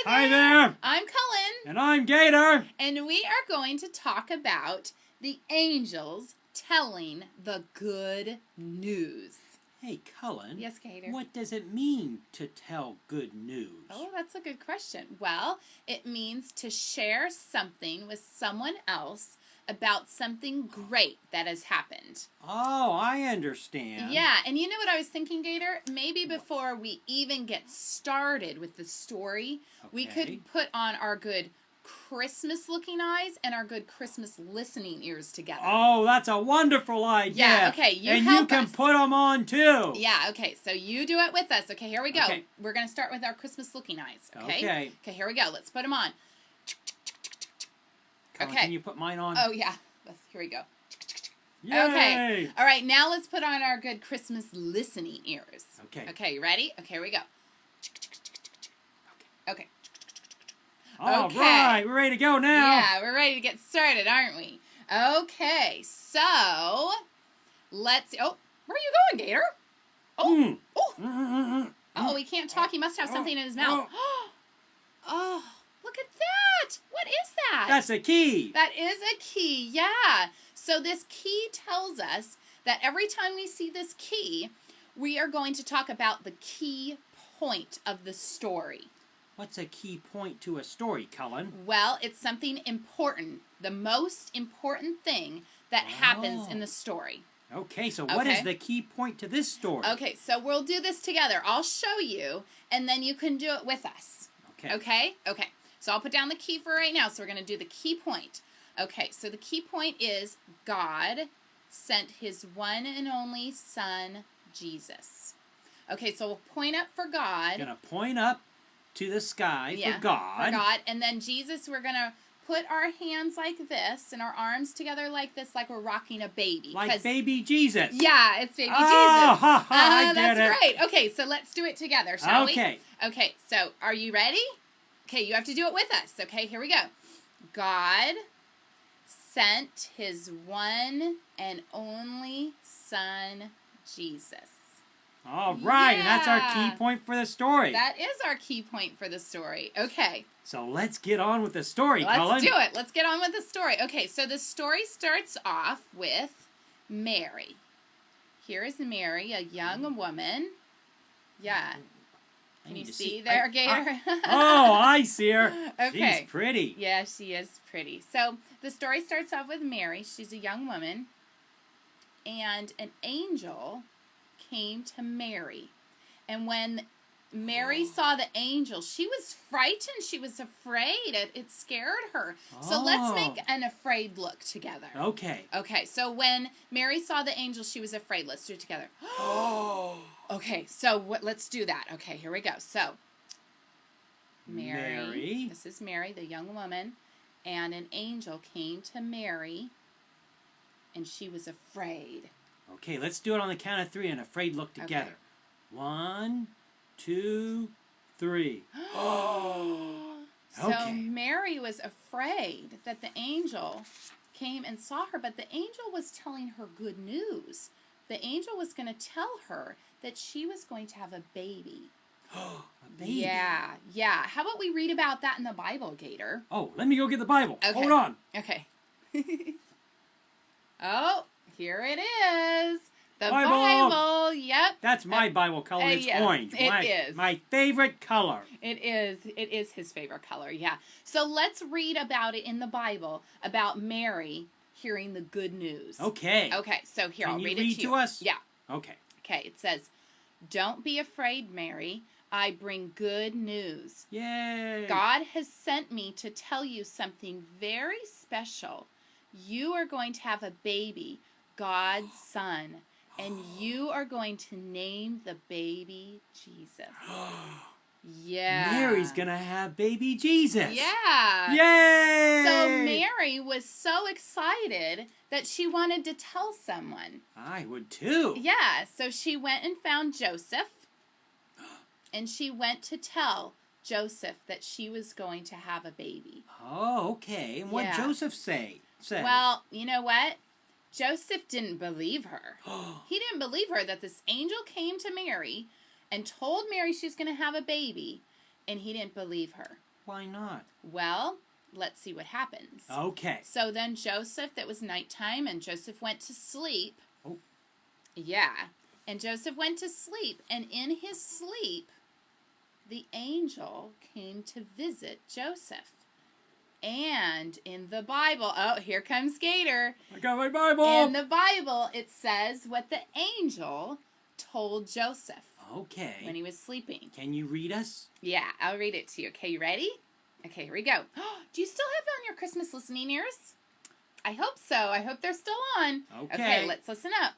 Hi there. I'm Cullen. And I'm Gator. And we are going to talk about the angels telling the good news. Hey, Cullen. Yes, Gator? What does it mean to tell good news? Oh, that's a good question. Well, it means to share something with someone else about something great that has happened. Oh, I understand. Yeah, and you know what I was thinking, Gator? Maybe before we even get started with the story, we could put on our good Christmas-looking eyes and our good Christmas listening ears together. Oh, that's a wonderful idea. Yeah, okay, and you can put them on, too. Yeah, okay, so you do it with us. Okay, here we go. Okay. We're going to start with our Christmas looking eyes, okay? Okay. Okay, here we go. Let's put them on. Cullen, Okay. Can you put mine on? Oh, yeah. Here we go. Yay! Okay. All right, now let's put on our good Christmas listening ears. Okay. Okay, you ready? Okay, here we go. Okay. All right, we're ready to go now. Yeah, we're ready to get started, aren't we? Okay, so let's... Oh, where are you going, Gator? Oh, oh, he can't talk. He must have something in his mouth. Oh, look at that. What is that? That's a key. That is a key, yeah. So this key tells us that every time we see this key, we are going to talk about the key point of the story. What's a key point to a story, Cullen? Well, it's something important, the most important thing that happens in the story. Okay, so what is the key point to this story? Okay, so we'll do this together. I'll show you, and then you can do it with us. Okay. Okay? Okay. So I'll put down the key for right now. So we're going to do the key point. Okay, so the key point is God sent his one and only Son, Jesus. Okay, so we'll point up for God. Gonna point up to the sky for God. For God. And then Jesus, we're going to put our hands like this and our arms together like this, like we're rocking a baby. Like baby Jesus. Yeah, it's baby Jesus. I get that's it. right. Okay, so let's do it together, shall we? Okay. Okay, so are you ready? Okay, you have to do it with us. Okay, here we go. God sent his one and only Son, Jesus. All right, and that's our key point for the story. That is our key point for the story. Okay. So let's get on with the story, Cullen. Let's do it. Let's get on with the story. Okay, so the story starts off with Mary. Here is Mary, a young woman. Yeah. Can you see there, Gator? Oh, I see her. Okay. She's pretty. Yeah, she is pretty. So the story starts off with Mary. She's a young woman. And an angel came to Mary. And when Mary saw the angel, she was frightened. She was afraid. It scared her. So let's make an afraid look together. Okay. Okay, so when Mary saw the angel, she was afraid. Let's do it together. Okay, so let's do that. Okay, here we go. So, Mary. This is Mary, the young woman. And an angel came to Mary, and she was afraid. Okay, let's do it on the count of 3 and afraid look together. Okay. 1, 2, 3. So Mary was afraid that the angel came and saw her, but the angel was telling her good news. The angel was going to tell her that she was going to have a baby. A baby? Yeah. How about we read about that in the Bible, Gator? Oh, let me go get the Bible. Okay. Hold on. Okay. Oh, here it is. The Bible. Yep. That's my Bible color. It's orange. It is. My favorite color. It is. It is his favorite color, yeah. So let's read about it in the Bible, about Mary hearing the good news. Okay. Okay, so here, I'll read it to you. Can you read to us? Yeah. Okay. Okay, it says, "Don't be afraid, Mary. I bring good news. Yay. God has sent me to tell you something very special. You are going to have a baby, God's son, and you are going to name the baby Jesus." Yeah. Mary's going to have baby Jesus. Yeah. Yay! So Mary was so excited that she wanted to tell someone. I would too. Yeah, so she went and found Joseph, and she went to tell Joseph that she was going to have a baby. Oh, okay. And what did Joseph say? Well, you know what? Joseph didn't believe her. He didn't believe her that this angel came to Mary and told Mary she's going to have a baby, and he didn't believe her. Why not? Well, let's see what happens. Okay. So then Joseph, that was nighttime, and Joseph went to sleep. Oh. Yeah. And Joseph went to sleep, and in his sleep, the angel came to visit Joseph. And in the Bible, oh, here comes Gator. I got my Bible. In the Bible, it says what the angel told Joseph. Okay. When he was sleeping. Can you read us? Yeah, I'll read it to you. Okay, you ready? Okay, here we go. Do you still have on your Christmas listening ears? I hope so. I hope they're still on. Okay, let's listen up.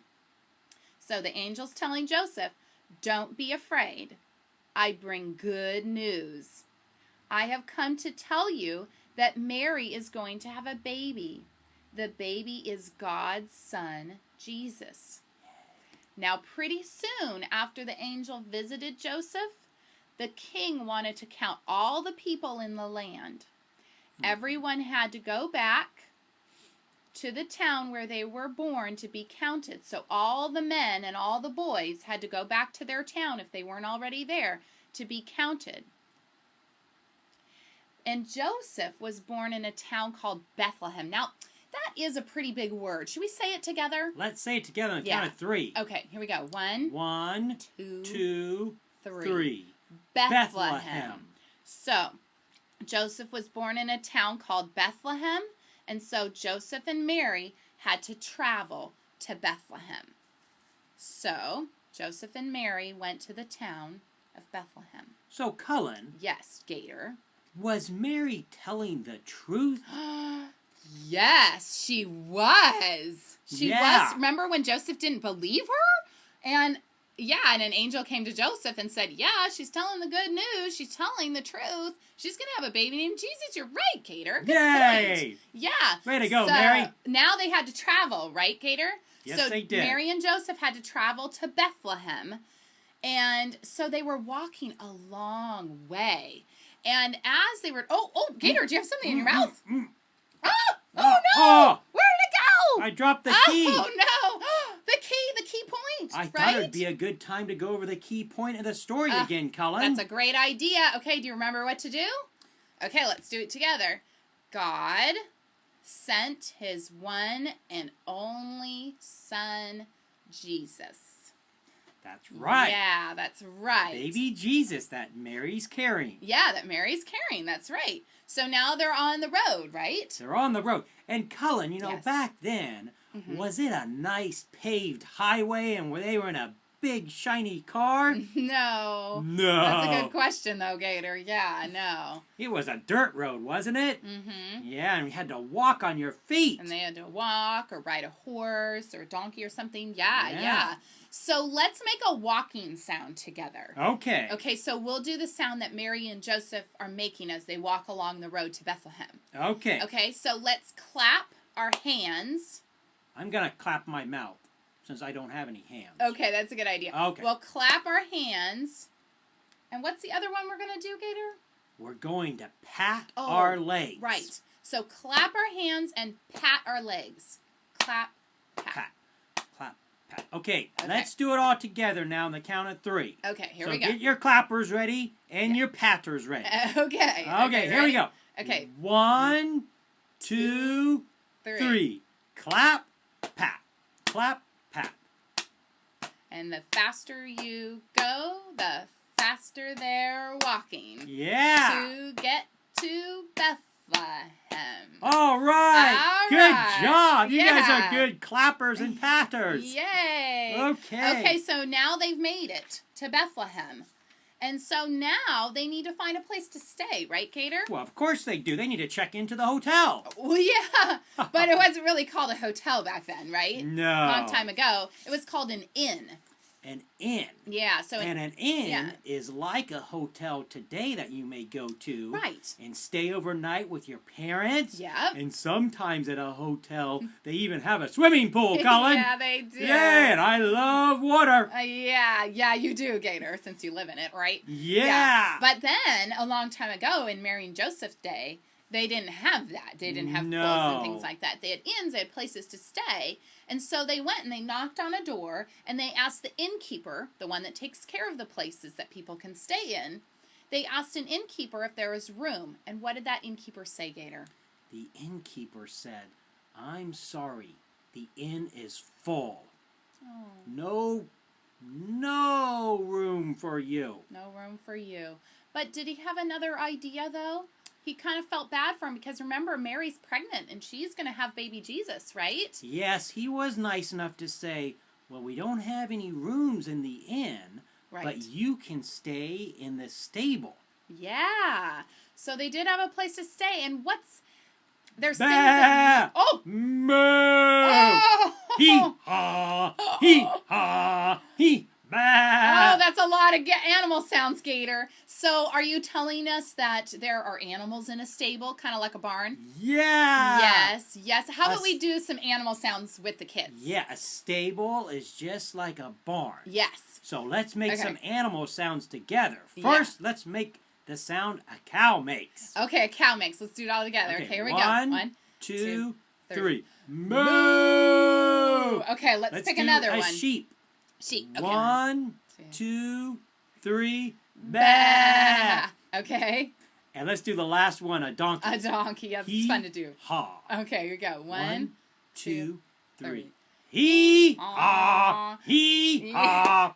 So the angel's telling Joseph, don't be afraid. I bring good news. I have come to tell you that Mary is going to have a baby. The baby is God's son, Jesus. Now, pretty soon after the angel visited Joseph, the king wanted to count all the people in the land. Everyone had to go back to the town where they were born to be counted. So all the men and all the boys had to go back to their town if they weren't already there to be counted. And Joseph was born in a town called Bethlehem. Now, that is a pretty big word. Should we say it together? Let's say it together on the count of 3. Okay, here we go. 1, 1, 2, 3. Bethlehem. So, Joseph was born in a town called Bethlehem, and so Joseph and Mary had to travel to Bethlehem. So, Joseph and Mary went to the town of Bethlehem. So, Cullen. Yes, Gator. Was Mary telling the truth? Yes, she was. She was. Remember when Joseph didn't believe her? And and an angel came to Joseph and said, yeah, she's telling the good news. She's telling the truth. She's going to have a baby named Jesus. You're right, Gator. Good Yay! point. Yeah. Way to go, Mary. Now they had to travel, right, Gator? Yes, they did. Mary and Joseph had to travel to Bethlehem. And so they were walking a long way. And as they were... Oh, Gator, do you have something in your mouth? Oh no! Where did it go? I dropped the key. Oh no! The key point. I thought it'd be a good time to go over the key point of the story again, Cullen. That's a great idea. Okay, do you remember what to do? Okay, let's do it together. God sent his one and only son, Jesus. That's right. Yeah, that's right. Baby Jesus that Mary's carrying. Yeah, that Mary's carrying. That's right. So now they're on the road, right? They're on the road. And Cullen, back then, was it a nice paved highway and they were in a big shiny car? No. No. That's a good question, though, Gator. Yeah, no. It was a dirt road, wasn't it? Mm-hmm. Yeah, and you had to walk on your feet. And they had to walk or ride a horse or a donkey or something. Yeah. So let's make a walking sound together. Okay. Okay, so we'll do the sound that Mary and Joseph are making as they walk along the road to Bethlehem. Okay. Okay, so let's clap our hands. I'm going to clap my mouth since I don't have any hands. Okay, that's a good idea. Okay. We'll clap our hands. And what's the other one we're going to do, Gator? We're going to pat our legs. Right. So clap our hands and pat our legs. Clap, pat. Pat. Clap, pat. Okay, let's do it all together now on the count of 3. Okay, here we go. So get your clappers ready and your patters ready. Okay. Okay, here we go. Okay. 1, 2, 3. Clap, pat. Clap, pat. And the faster you go, the faster they're walking. Yeah. To get to Bethlehem. All right. Good job. You guys are good clappers and patters. Yay. Okay. Okay, so now they've made it to Bethlehem. And so now they need to find a place to stay, right, Gator? Well, of course they do. They need to check into the hotel. Well, yeah, but it wasn't really called a hotel back then, right? No. A long time ago. It was called an inn. An inn. Yeah, so... And an inn is like a hotel today that you may go to. Right. And stay overnight with your parents. Yep. And sometimes at a hotel, they even have a swimming pool, Cullen. Yeah, they do. Yeah, and I love water. Yeah, you do, Gator, since you live in it, right? Yeah. But then, a long time ago, in Mary and Joseph's day, they didn't have that. They didn't have pools and things like that. They had inns, they had places to stay. And so they went and they knocked on a door and they asked the innkeeper, the one that takes care of the places that people can stay in, they asked an innkeeper if there was room. And what did that innkeeper say, Gator? The innkeeper said, "I'm sorry, the inn is full. Oh. No room for you." No room for you. But did he have another idea, though? He kind of felt bad for him because, remember, Mary's pregnant and she's going to have baby Jesus, right? Yes, he was nice enough to say, "Well, we don't have any rooms in the inn, but you can stay in the stable." Yeah. So they did have a place to stay. And there's things that... Oh! Moo! Oh! Hee-haw! Hee-haw! Hee-haw! Oh, that's a lot of animal sounds, Gator. So are you telling us that there are animals in a stable, kind of like a barn? Yeah. Yes. How about we do some animal sounds with the kids? Yeah, a stable is just like a barn. Yes. So let's make some animal sounds together. First, let's make the sound a cow makes. Okay, a cow makes. Let's do it all together. Okay, here we go. 1, 2, 3. Moo! Okay, let's pick another one. Sheep. Sheep. Okay. 1, 2, 3. Baa! Okay. And let's do the last one, a donkey. A donkey. Yeah, it's fun to do. Hee-haw. Okay, here we go. 1, 2, 3. Hee-haw. Hee-haw.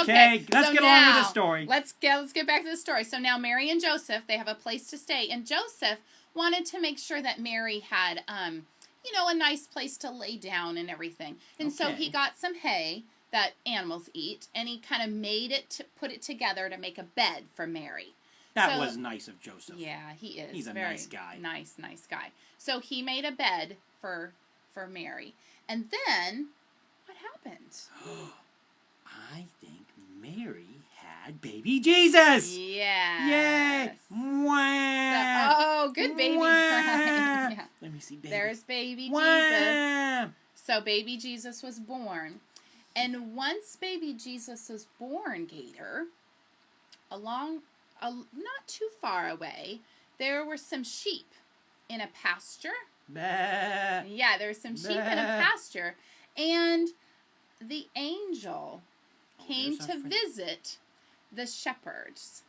Okay, let's get along with the story. Let's get back to the story. So now Mary and Joseph, they have a place to stay. And Joseph wanted to make sure that Mary had, a nice place to lay down and everything. And so he got some hay that animals eat, and he kind of put it together to make a bed for Mary. That was nice of Joseph. Yeah, he is. He's a nice guy. Nice guy. So he made a bed for Mary. And then, what happened? I think Mary had baby Jesus. Yeah. Yay! Wah! Good baby crying. Yeah. Let me see baby. There's baby Jesus. So baby Jesus was born. And once baby Jesus was born, Gator, not too far away, there were some sheep in a pasture. Bah. Yeah, there were some sheep in a pasture. And the angel came to visit the shepherds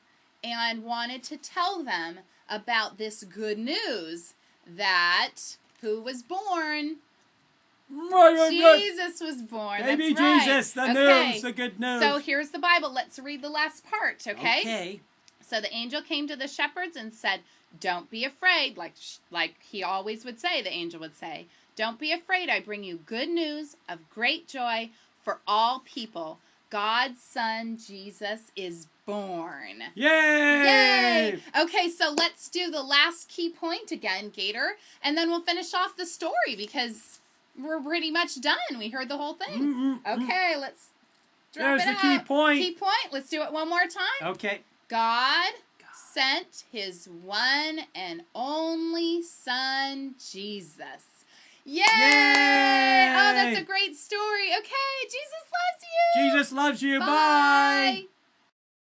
and wanted to tell them about this good news that who was born? Jesus was born. Baby That's Jesus, right. news, the good news. So here's the Bible. Let's read the last part, okay? Okay. So the angel came to the shepherds and said, "Don't be afraid," like he always would say, the angel would say. "Don't be afraid. I bring you good news of great joy for all people. God's son, Jesus, is born." Yay! Yay! Okay, so let's do the last key point again, Gator, and then we'll finish off the story because we're pretty much done. We heard the whole thing. Okay, let's drop it out. There's the key point. Key point. Let's do it one more time. Okay. God sent his one and only son, Jesus. Yay! Yay! Oh, that's a great story. Okay, Jesus loves you. Jesus loves you. Bye. Bye.